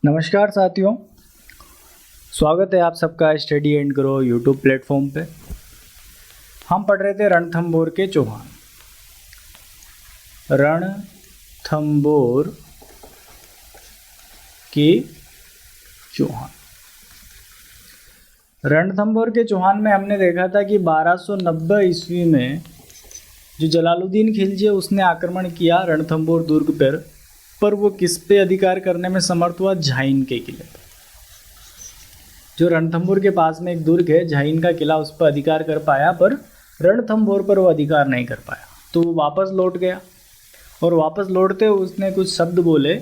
नमस्कार साथियों, स्वागत है आप सबका study and grow YouTube platform पे। हम पढ़ रहे थे रणथंभौर के चौहान। रणथंभौर के चौहान रणथंभौर के चौहान में हमने देखा था कि 1290 ईस्वी में जो जलालुद्दीन खिलजी है उसने आक्रमण किया रणथंभौर दुर्ग पर वो किस पे अधिकार करने में समर्थ हुआ? झाइन के किले पर। जो रणथंभौर के पास में एक दुर्ग है झाइन का किला, उस पर अधिकार कर पाया, पर रणथंभौर पर वो अधिकार नहीं कर पाया। तो वो वापस लौट गया और वापस लौटते हुए उसने कुछ शब्द बोले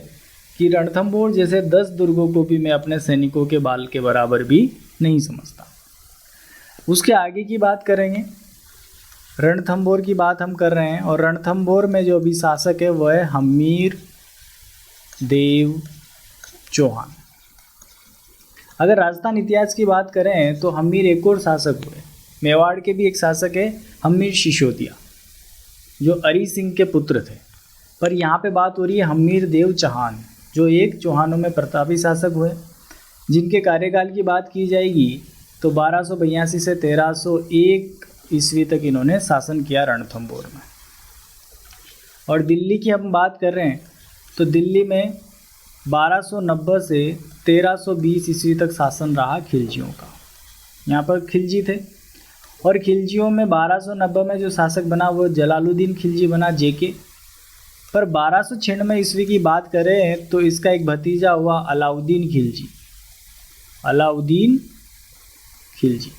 कि रणथंभौर जैसे 10 दुर्गों को भी मैं अपने सैनिकों के बाल के बराबर भी नहीं समझता। उसके आगे की बात करेंगे। रणथंभौर की बात हम कर रहे हैं और रणथंभौर में जो अभी शासक है वह है हम्मीर देव चौहान। अगर राजस्थान इतिहास की बात करें तो हम्मीर एक और शासक हुए। मेवाड़ के भी एक शासक है हम्मीर सिसोदिया, जो अरी सिंह के पुत्र थे। पर यहाँ पे बात हो रही है हम्मीर देव चौहान, जो एक चौहानों में प्रतापी शासक हुए, जिनके कार्यकाल की बात की जाएगी तो 1282 से 1301 ईस्वी तक इन्होंने शासन किया रणथंभौर में। और दिल्ली की हम बात कर रहे हैं तो दिल्ली में 1290 से 1320 ईस्वी तक शासन रहा खिलजियों का। यहाँ पर खिलजी थे और खिलजियों में 1290 में जो शासक बना वो जलालुद्दीन खिलजी बना, जेके। पर 1296 ईस्वी की बात करें तो इसका एक भतीजा हुआ अलाउद्दीन खिलजी। अलाउद्दीन खिलजी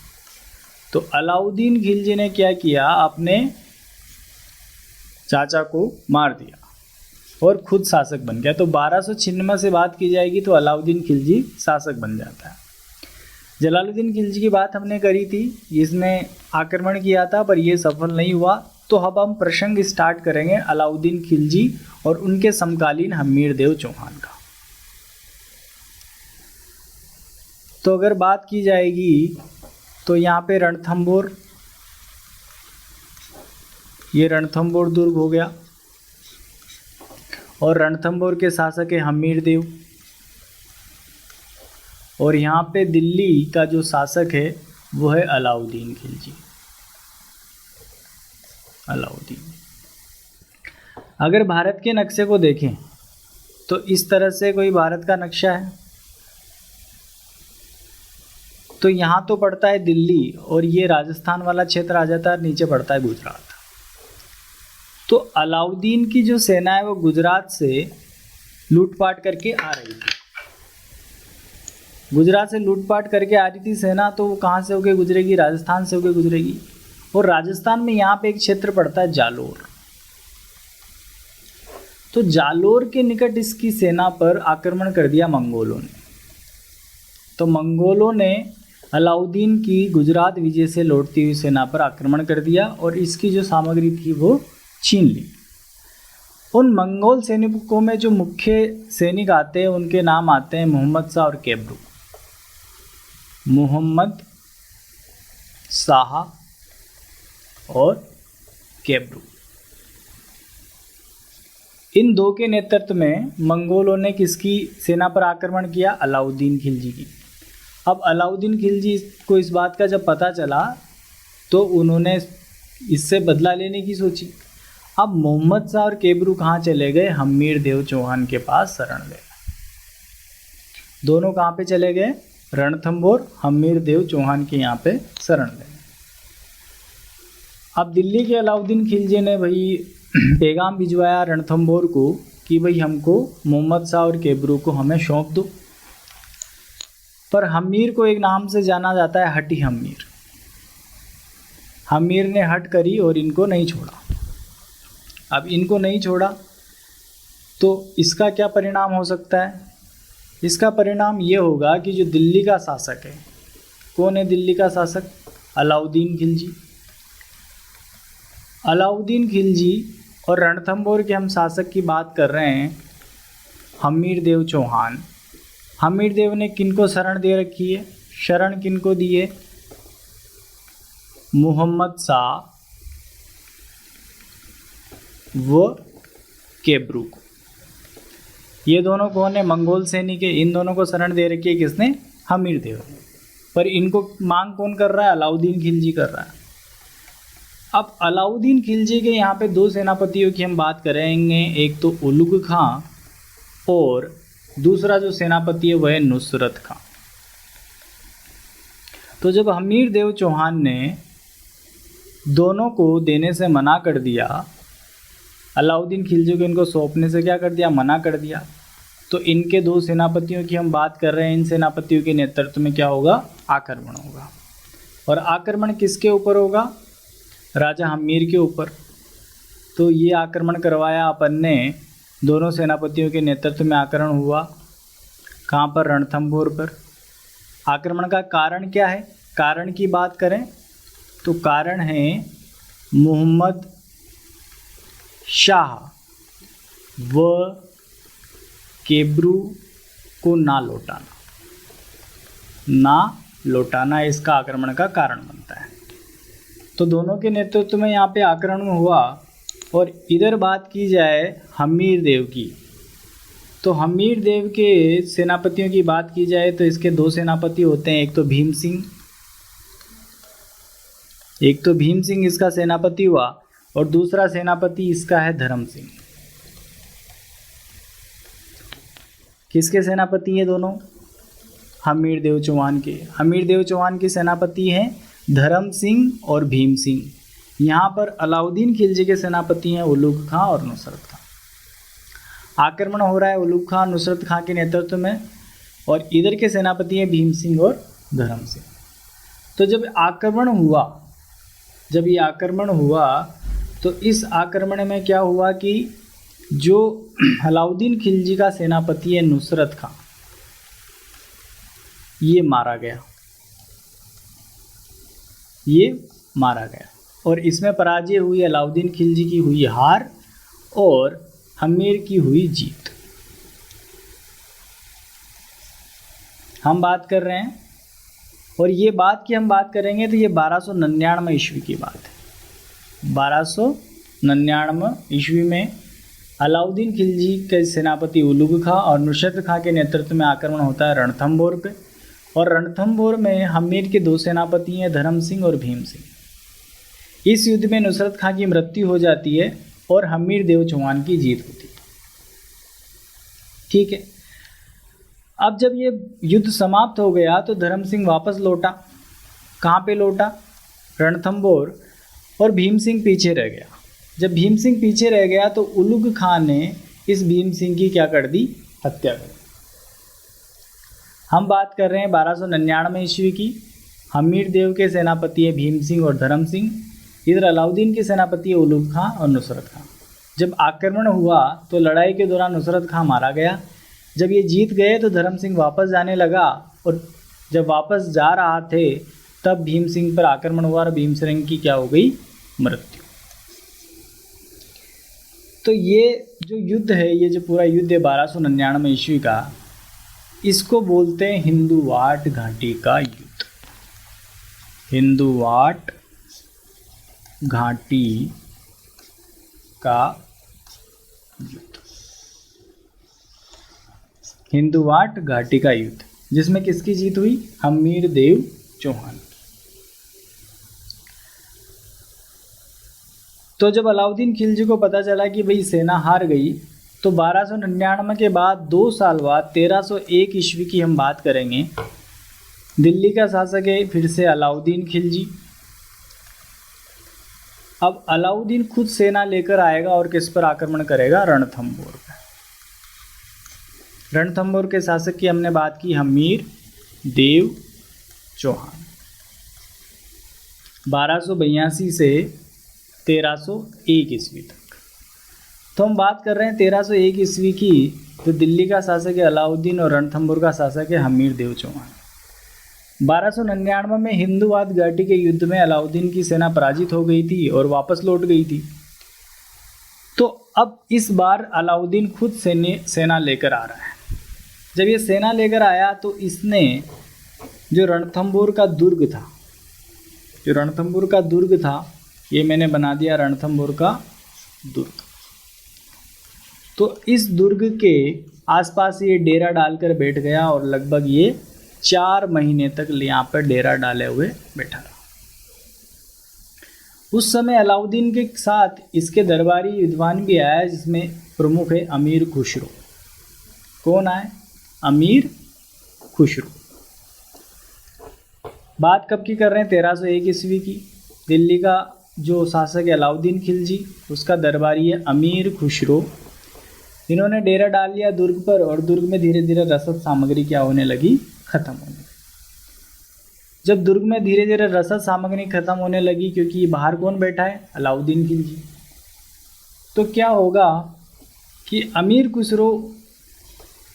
तो अलाउद्दीन खिलजी ने क्या किया, अपने चाचा को मार दिया और खुद शासक बन गया। तो 1296 से बात की जाएगी तो अलाउद्दीन खिलजी शासक बन जाता है। जलालुद्दीन खिलजी की बात हमने करी थी, इसने आक्रमण किया था पर यह सफल नहीं हुआ। तो अब हम प्रसंग स्टार्ट करेंगे अलाउद्दीन खिलजी और उनके समकालीन हम्मीर देव चौहान का। तो अगर बात की जाएगी तो यहाँ पे रणथंभौर, ये रणथंभौर दुर्ग हो गया और रणथंभौर के शासक है हम्मीर देव। और यहाँ पे दिल्ली का जो शासक है वो है अलाउद्दीन खिलजी। अलाउद्दीन। अगर भारत के नक्शे को देखें तो इस तरह से कोई भारत का नक्शा है, तो यहाँ तो पड़ता है दिल्ली और ये राजस्थान वाला क्षेत्र आ जाता है, नीचे पड़ता है गुजरात। तो अलाउद्दीन की जो सेना है वो गुजरात से लूटपाट करके आ रही थी। गुजरात से लूटपाट करके आ रही थी सेना, तो वो कहाँ से होके गुजरेगी? राजस्थान से होके गुजरेगी। और राजस्थान में यहाँ पे एक क्षेत्र पड़ता है जालोर। तो जालोर के निकट इसकी सेना पर आक्रमण कर दिया मंगोलों ने। तो मंगोलों ने अलाउद्दीन की गुजरात विजय से लौटती हुई सेना पर आक्रमण कर दिया और इसकी जो सामग्री थी वो छीन ली। उन मंगोल सैनिकों में जो मुख्य सैनिक आते हैं उनके नाम आते हैं मोहम्मद शाह और केबरू। मोहम्मद शाह और केबरू, इन दो के नेतृत्व में मंगोलों ने किसकी सेना पर आक्रमण किया? अलाउद्दीन खिलजी की। अब अलाउद्दीन खिलजी को इस बात का जब पता चला तो उन्होंने इससे बदला लेने की सोची। अब मोहम्मद शाह और केबरू कहाँ चले गए? हम्मीर देव चौहान के पास शरण ले। दोनों कहाँ पे चले गए? रणथंभौर हम्मीर देव चौहान के यहाँ पे शरण ले। अब दिल्ली के अलाउद्दीन खिलजी ने भाई पैगाम भिजवाया रणथंभौर को कि भाई हमको मोहम्मद शाह और केबरू को हमें सौंप दो। पर हम्मीर को एक नाम से जाना जाता है हटी हम्मीर। हम्मीर ने हट करी और इनको नहीं छोड़ा। अब इनको नहीं छोड़ा तो इसका क्या परिणाम हो सकता है? इसका परिणाम ये होगा कि जो दिल्ली का शासक है, कौन है दिल्ली का शासक? अलाउद्दीन खिलजी। अलाउद्दीन खिलजी और रणथंभौर के हम शासक की बात कर रहे हैं हम्मीर देव चौहान। हम्मीर देव ने किनको शरण दे रखी है? शरण किनको दी है? मोहम्मद शाह व केबरू को। ये दोनों कौन है? मंगोल सैनिक है। इन दोनों को शरण दे रखी है किसने? हमीर देव ने। पर इनको मांग कौन कर रहा है? अलाउद्दीन खिलजी कर रहा है। अब अलाउद्दीन खिलजी के यहाँ पे दो सेनापतियों की हम बात करेंगे, एक तो उलुग खां और दूसरा जो सेनापति है वह है नुसरत खां। तो जब हमीर देव चौहान ने दोनों को देने से मना कर दिया, अलाउद्दीन खिलजी को इनको सौंपने से क्या कर दिया? मना कर दिया। तो इनके दो सेनापतियों की हम बात कर रहे हैं। इन सेनापतियों के नेतृत्व में क्या होगा? आक्रमण होगा। और आक्रमण किसके ऊपर होगा? राजा हमीर के ऊपर। तो ये आक्रमण करवाया अपन ने, दोनों सेनापतियों के नेतृत्व में आक्रमण हुआ। कहाँ पर? रणथंभौर पर। आक्रमण का कारण क्या है? कारण की बात करें तो कारण है मोहम्मद शाह व केब्रू को ना लौटाना इसका आक्रमण का कारण बनता है। तो दोनों के नेतृत्व में यहाँ पे आक्रमण हुआ। और इधर बात की जाए हमीर देव की, तो हमीर देव के सेनापतियों की बात की जाए तो इसके दो सेनापति होते हैं, एक तो भीम सिंह इसका सेनापति हुआ और दूसरा सेनापति इसका है धर्म सिंह। किसके सेनापति हैं दोनों? हमीर देव चौहान के। हमीर देव चौहान के सेनापति हैं धर्म सिंह और भीम सिंह। यहाँ पर अलाउद्दीन खिलजी के सेनापति हैं उलुग खां और नुसरत खां। आक्रमण हो रहा है उलुग खां नुसरत खां के नेतृत्व में, और इधर के सेनापति हैं भीम सिंह और धर्म सिंह। तो जब ये आक्रमण हुआ तो इस आक्रमण में क्या हुआ कि जो अलाउद्दीन खिलजी का सेनापति है नुसरत खां, ये मारा गया और इसमें पराजय हुई। अलाउद्दीन खिलजी की हुई हार और हमीर की हुई जीत। हम बात कर रहे हैं, और ये बात की हम बात करेंगे तो ये 1299 ईस्वी की बात है। 1299 ईस्वी में अलाउद्दीन खिलजी के सेनापति उलुग खां और नुसरत खां के नेतृत्व में आक्रमण होता है रणथंभौर पे। और रणथंभौर में हमीर के दो सेनापति हैं धर्म सिंह और भीम सिंह। इस युद्ध में नुसरत खां की मृत्यु हो जाती है और हमीर देव चौहान की जीत होती है। ठीक है। अब जब ये युद्ध समाप्त हो गया तो धर्म सिंह वापस लौटा। कहाँ पे लौटा? रणथंभौर। और भीम सिंह पीछे रह गया। जब भीम सिंह पीछे रह गया तो उलुग खां ने इस भीम सिंह की क्या कर दी? हत्या कर दी। हम बात कर रहे हैं 1299 ईस्वी की। हमीर देव के सेनापति है भीम सिंह और धर्म सिंह। इधर अलाउद्दीन के सेनापति है उलुग खां और नुसरत खां। जब आक्रमण हुआ तो लड़ाई के दौरान नुसरत खां मारा गया। जब ये जीत गए तो धर्म सिंह वापस जाने लगा, और जब वापस जा रहा थे तब भीम सिंह पर आक्रमण हुआ और भीम सिंह की क्या हो गई? मृत्यु। तो ये जो युद्ध है, ये जो पूरा युद्ध है 1299 ईस्वी का, इसको बोलते हैं हिंदुवाट घाटी का युद्ध। हिंदुवाट घाटी का युद्ध। हिंदुवाट घाटी का युद्ध, जिसमें किसकी जीत हुई? हमीर देव चौहान। तो जब अलाउद्दीन खिलजी को पता चला कि भाई सेना हार गई, तो 1299 के बाद 2 साल बाद 1301 ईस्वी की हम बात करेंगे। दिल्ली का शासक है फिर से अलाउद्दीन खिलजी। अब अलाउद्दीन खुद सेना लेकर आएगा और किस पर आक्रमण करेगा? रणथंभौर पर। रणथंभौर के शासक की हमने बात की हमीर देव चौहान। 1282 से 1301 ईस्वी तक। तो हम बात कर रहे हैं 1301 ईस्वी की। तो दिल्ली का शासक है अलाउद्दीन और रणथंभौर का शासक है हमीर देव चौहान। 1299 में हिंदुवाट घाटी के युद्ध में अलाउद्दीन की सेना पराजित हो गई थी और वापस लौट गई थी। तो अब इस बार अलाउद्दीन खुद सेना लेकर आ रहा है। जब ये सेना लेकर आया तो इसने जो रणथंभौर का दुर्ग था, ये मैंने बना दिया रणथंभौर का दुर्ग। तो इस दुर्ग के आसपास ये डेरा डालकर बैठ गया और लगभग ये 4 महीने तक यहाँ पर डेरा डाले हुए बैठा रहा। उस समय अलाउद्दीन के साथ इसके दरबारी विद्वान भी आया, जिसमें प्रमुख है अमीर खुसरो। कौन आए? अमीर खुसरो। बात कब की कर रहे हैं? 1301 ईस्वी की। दिल्ली का जो शासक है अलाउद्दीन खिलजी, उसका दरबारी है अमीर खुसरो। इन्होंने डेरा डाल लिया दुर्ग पर और दुर्ग में धीरे धीरे रसद सामग्री क्या होने लगी? खत्म होने लगी। जब दुर्ग में धीरे धीरे रसद सामग्री खत्म होने लगी, क्योंकि बाहर कौन बैठा है? अलाउद्दीन खिलजी, तो क्या होगा कि अमीर खुसरो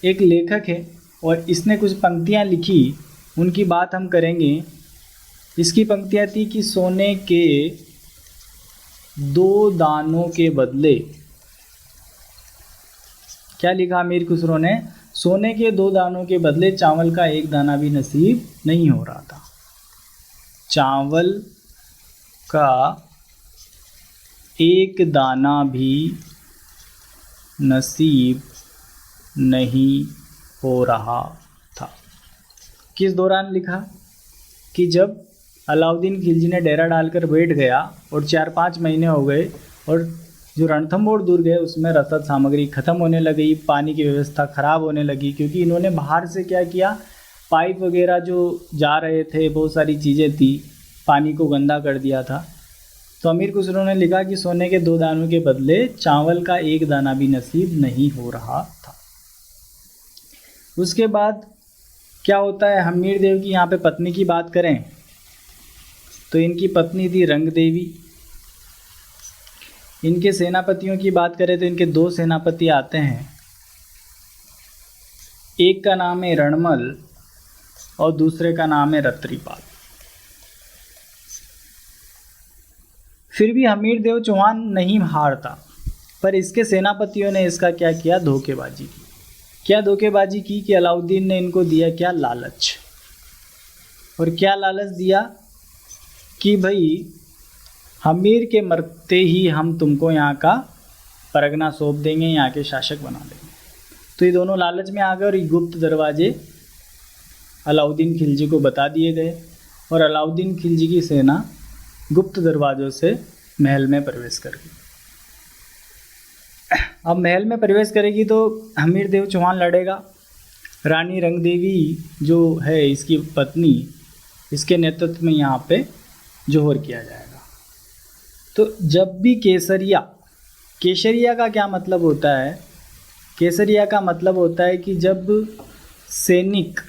एक लेखक है और इसने कुछ पंक्तियाँ लिखी, उनकी बात हम करेंगे। इसकी पंक्तियाँ थी कि सोने के 2 दानों के बदले, क्या लिखा अमीर खुसरो ने? सोने के 2 दानों के बदले चावल का 1 दाना भी नसीब नहीं हो रहा था। चावल का 1 दाना भी नसीब नहीं हो रहा था। किस दौरान लिखा? कि जब अलाउद्दीन खिलजी ने डेरा डालकर बैठ गया और 4-5 महीने हो गए और जो रणथंभौर दुर्ग है उसमें रसद सामग्री खत्म होने लगी, पानी की व्यवस्था खराब होने लगी, क्योंकि इन्होंने बाहर से क्या किया, पाइप वगैरह जो जा रहे थे, बहुत सारी चीज़ें थी, पानी को गंदा कर दिया था। तो अमीर खुसरो ने लिखा कि सोने के 2 दानों के बदले चावल का 1 दाना भी नसीब नहीं हो रहा था। उसके बाद क्या होता है? हमीर देव की यहाँ पे पत्नी की बात करें तो इनकी पत्नी थी रंग देवी। इनके सेनापतियों की बात करें तो इनके 2 सेनापति आते हैं, एक का नाम है रणमल और दूसरे का नाम है रत्रीपाल। फिर भी हमीर देव चौहान नहीं हारता, पर इसके सेनापतियों ने इसका क्या किया? धोखेबाजी की। क्या धोखेबाजी की? कि अलाउद्दीन ने इनको दिया क्या? लालच। और क्या लालच दिया? कि भाई हमीर के मरते ही हम तुमको यहाँ का परगना सौंप देंगे, यहाँ के शासक बना देंगे। तो ये दोनों लालच में आ गए और ये गुप्त दरवाजे अलाउद्दीन खिलजी को बता दिए गए और अलाउद्दीन खिलजी की सेना गुप्त दरवाज़ों से महल में प्रवेश कर गई। अब महल में प्रवेश करेगी तो हमीर देव चौहान लड़ेगा। रानी रंग देवी जो है इसकी पत्नी, इसके नेतृत्व में यहाँ पे जोहर किया जाएगा। तो जब भी केसरिया, केसरिया का क्या मतलब होता है? केसरिया का मतलब होता है कि जब सैनिक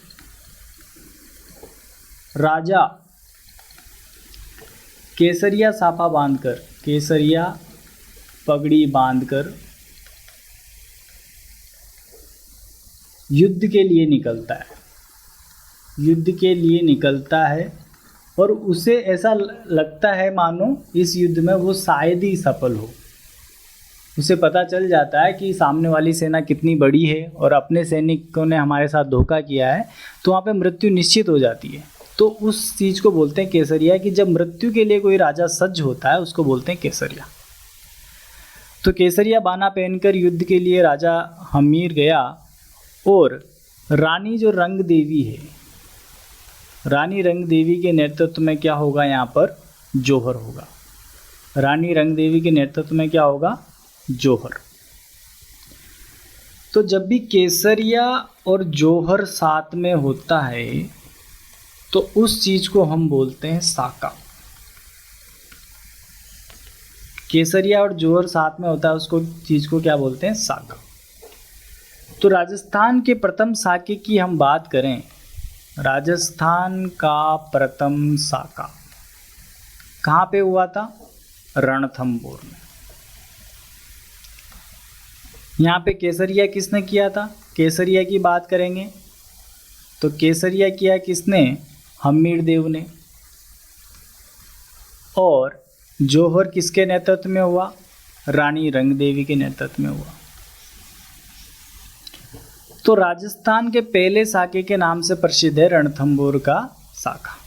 राजा केसरिया साफा बांधकर, केसरिया पगड़ी बांधकर युद्ध के लिए निकलता है, युद्ध के लिए निकलता है और उसे ऐसा लगता है मानो इस युद्ध में वो शायद ही सफल हो। उसे पता चल जाता है कि सामने वाली सेना कितनी बड़ी है और अपने सैनिकों ने हमारे साथ धोखा किया है, तो वहाँ पे मृत्यु निश्चित हो जाती है। तो उस चीज़ को बोलते हैं केसरिया, कि जब मृत्यु के लिए कोई राजा सज्ज होता है उसको बोलते हैं केसरिया। तो केसरिया बाना पहनकर युद्ध के लिए राजा हमीर गया और रानी जो रंग देवी है, रानी रंग देवी के नेतृत्व में क्या होगा? यहाँ पर जोहर होगा। रानी रंग देवी के नेतृत्व में क्या होगा? जोहर। तो जब भी केसरिया और जोहर साथ में होता है तो उस चीज़ को हम बोलते हैं साका। केसरिया और जोहर साथ में होता है, उसको चीज़ को क्या बोलते हैं? साका। तो राजस्थान के प्रथम साके की हम बात करें, राजस्थान का प्रथम साका कहाँ पे हुआ था? रणथंभौर में। यहाँ पे केसरिया किसने किया था? केसरिया की बात करेंगे तो केसरिया किया किसने? हमीर देव ने। और जोहर किसके नेतृत्व में हुआ? रानी रंग देवी के नेतृत्व में हुआ। तो राजस्थान के पहले साके के नाम से प्रसिद्ध है रणथंभौर का साका।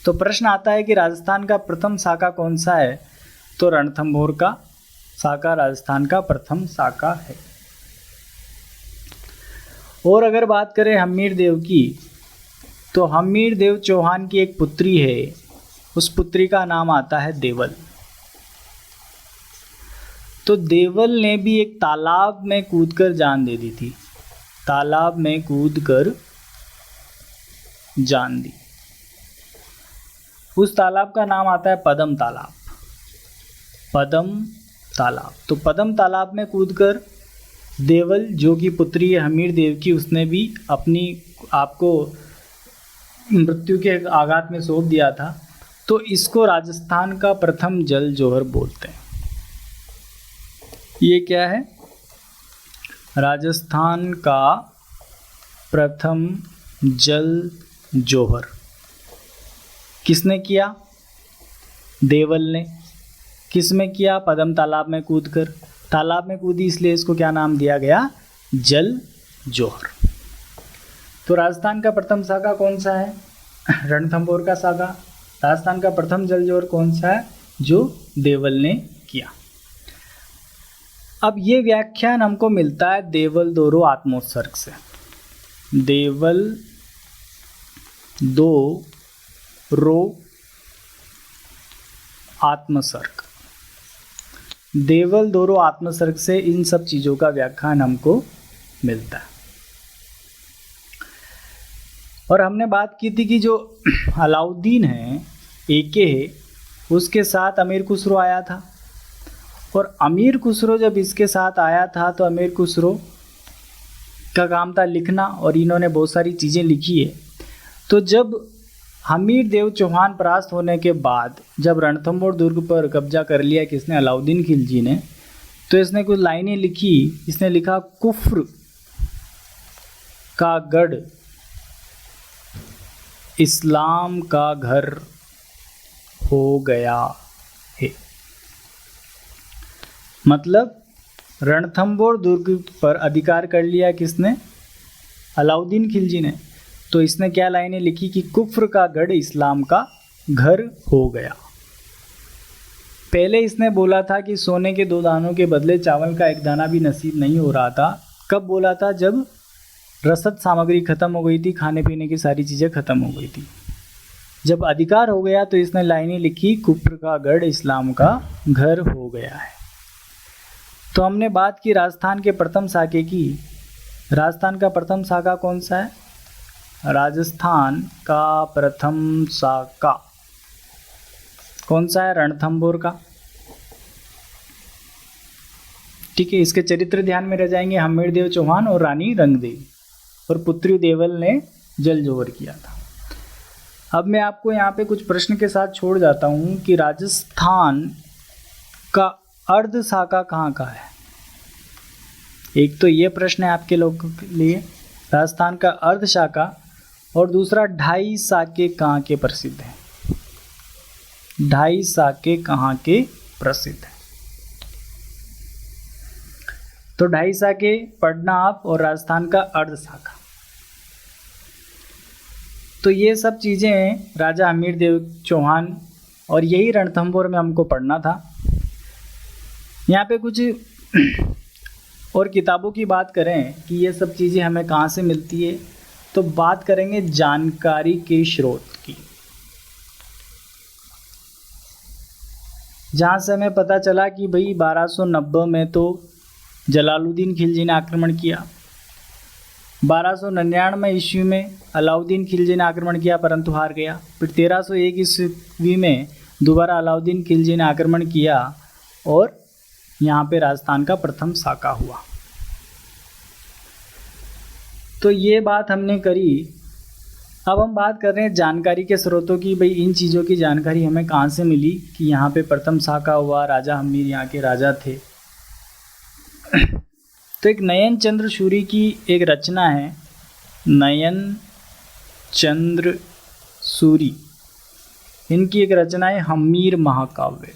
तो प्रश्न आता है कि राजस्थान का प्रथम साका कौन सा है? तो रणथंभौर का साका राजस्थान का प्रथम साका है। और अगर बात करें हमीर देव की, तो हमीर देव चौहान की एक पुत्री है, उस पुत्री का नाम आता है देवल। तो देवल ने भी एक तालाब में कूदकर जान दे दी थी, तालाब में कूदकर जान दी। उस तालाब का नाम आता है पद्म तालाब, पद्म तालाब। तो पद्म तालाब में कूदकर देवल, जो कि पुत्री है हमीर देव की, उसने भी अपनी आपको मृत्यु के आघात में सौंप दिया था। तो इसको राजस्थान का प्रथम जल जौहर बोलते हैं। ये क्या है? राजस्थान का प्रथम जल जौहर। किसने किया? देवल ने। किस में किया? पद्म तालाब में कूदकर। तालाब में कूदी इसलिए इसको क्या नाम दिया गया? जल जौहर। तो राजस्थान का प्रथम साका कौन सा है? रणथंभौर का साका। राजस्थान का प्रथम जल जौहर कौन सा है? जो देवल ने किया। अब ये व्याख्यान हमको मिलता है देवल दोरो आत्मोत्सर्ग से। देवल दो रो आत्मसर्ग, देवल दोरो आत्मसर्ग से इन सब चीज़ों का व्याख्यान हमको मिलता है। और हमने बात की थी कि जो अलाउद्दीन है, एके है, उसके साथ अमीर खुसरो आया था। और अमीर खुसरो जब इसके साथ आया था तो अमीर खुसरो का काम था लिखना, और इन्होंने बहुत सारी चीज़ें लिखी है। तो जब हमीर देव चौहान परास्त होने के बाद जब रणथंभौर दुर्ग पर कब्जा कर लिया किसने? अलाउद्दीन खिलजी ने। तो इसने कुछ लाइनें लिखी। इसने लिखा, कुफ्र का गढ़ इस्लाम का घर हो गया है। मतलब रणथंभौर दुर्ग पर अधिकार कर लिया किसने? अलाउद्दीन खिलजी ने। तो इसने क्या लाइनें लिखी कि कुफ्र का गढ़ इस्लाम का घर हो गया। पहले इसने बोला था कि सोने के 2 दानों के बदले चावल का 1 दाना भी नसीब नहीं हो रहा था। कब बोला था? जब रसद सामग्री खत्म हो गई थी, खाने पीने की सारी चीज़ें खत्म हो गई थी। जब अधिकार हो गया तो इसने लाइनें लिखी, कुफ्र का गढ़ इस्लाम का घर हो गया है। तो हमने बात की राजस्थान के प्रथम साके की। राजस्थान का प्रथम साका कौन सा है? राजस्थान का प्रथम साका कौन सा है? रणथंभौर का। ठीक है, इसके चरित्र ध्यान में रह जाएंगे, हमीर देव चौहान और रानी रंगदेवी, और पुत्री देवल ने जल जौहर किया था। अब मैं आपको यहाँ पे कुछ प्रश्न के साथ छोड़ जाता हूँ कि राजस्थान का अर्ध साका कहाँ का है। एक तो ये प्रश्न है आपके लोगों के लिए, राजस्थान का अर्ध साका, और दूसरा 2.5 साके कहाँ के प्रसिद्ध हैं? 2.5 साके कहाँ के प्रसिद्ध हैं? तो 2.5 साके पढ़ना आप, और राजस्थान का अर्ध साका। तो ये सब चीज़ें राजा हमीर देव चौहान, और यही रणथंभौर में हमको पढ़ना था। यहाँ पे कुछ और किताबों की बात करें कि ये सब चीज़ें हमें कहाँ से मिलती है, तो बात करेंगे जानकारी के स्रोत की। जहाँ से हमें पता चला कि भाई 1290 में तो जलालुद्दीन खिलजी ने आक्रमण किया, 1299 ईस्वी में अलाउद्दीन खिलजी ने आक्रमण किया परंतु हार गया। फिर 1301 ईस्वी में दोबारा अलाउद्दीन खिलजी ने आक्रमण किया और यहाँ पे राजस्थान का प्रथम साका हुआ। तो ये बात हमने करी। अब हम बात कर रहे हैं जानकारी के स्रोतों की। भाई इन चीज़ों की जानकारी हमें कहाँ से मिली कि यहाँ पे प्रथम साका हुआ, राजा हमीर यहाँ के राजा थे। तो एक नयन चंद्र सूरी की एक रचना है, नयन चंद्र सूरी, इनकी एक रचना है हमीर महाकाव्य।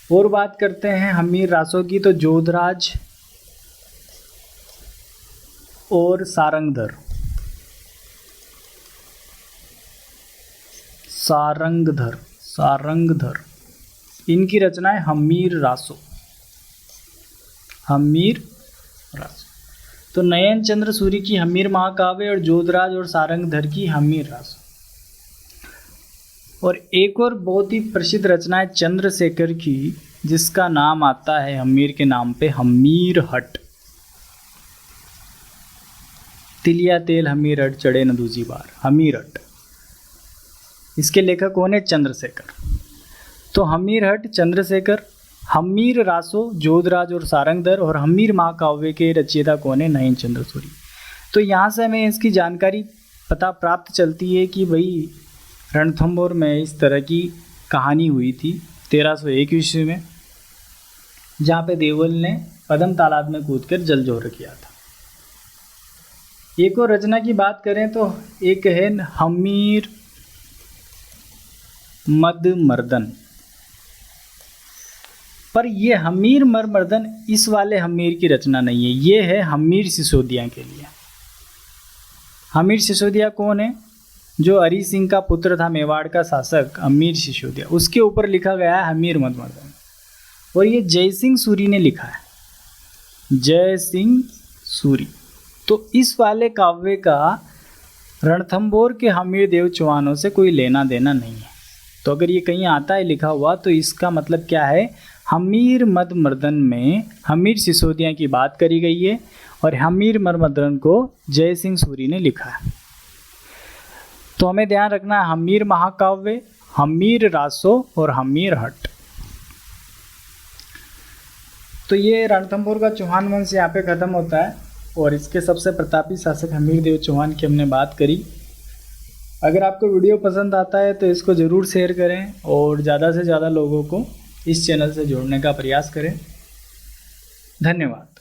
और बात करते हैं हमीर रासों की, तो जोधराज और सारंगधर इनकी रचना है हमीर रासो। हम्मीर रासो। तो नयन चंद्र सूरी की हम्मीर महाकाव्य और जोधराज और सारंगधर की हम्मीर रासो। और एक और बहुत ही प्रसिद्ध रचना है चंद्रशेखर की, जिसका नाम आता है हम्मीर के नाम पे, हम्मीर हट। तिलिया तेल हम्मीर हट चढ़े न दूजी बार, हम्मीर हट। इसके लेखक कौन है? चंद्रशेखर। तो हम्मीर हट, चंद्रशेखर, हम्मीर रासो, जोधराज और सारंगधर, और हम्मीर महाकाव्य के रचयिता कौन है? नयन चंद्र सूरी। तो यहाँ से हमें इसकी जानकारी प्राप्त चलती है कि भाई रणथंभौर में इस तरह की कहानी हुई थी 1301 ईस्वी में, जहाँ पे देवल ने पद्म तालाब में कूदकर जल जोहर किया था। एक और रचना की बात करें तो एक है हम्मीर मद मर्दन। पर ये हम्मीर मर्दन इस वाले हम्मीर की रचना नहीं है, ये है हम्मीर सिसोदिया के लिए। हम्मीर सिसोदिया कौन है? जो हरि सिंह का पुत्र था, मेवाड़ का शासक हम्मीर सिसोदिया, उसके ऊपर लिखा गया है हम्मीर मद मर्दन। और ये जय सिंह सूरी ने लिखा है, जय सिंह सूरी। तो इस वाले काव्य का रणथंभौर के हम्मीर देव चौहानों से कोई लेना देना नहीं है। तो अगर ये कहीं आता है लिखा हुआ तो इसका मतलब क्या है? हम्मीर मद मर्दन में हम्मीर सिसोदिया की बात करी गई है और हम्मीर मद मर्दन को जय सिंह सूरी ने लिखा है। तो हमें ध्यान रखना है हम्मीर महाकाव्य, हम्मीर रासो और हम्मीर हट। तो ये रणथंभौर का चौहान वंश यहाँ पे ख़त्म होता है और इसके सबसे प्रतापी शासक हम्मीर देव चौहान की हमने बात करी। अगर आपको वीडियो पसंद आता है तो इसको ज़रूर शेयर करें और ज़्यादा से ज़्यादा लोगों को इस चैनल से जोड़ने का प्रयास करें। धन्यवाद।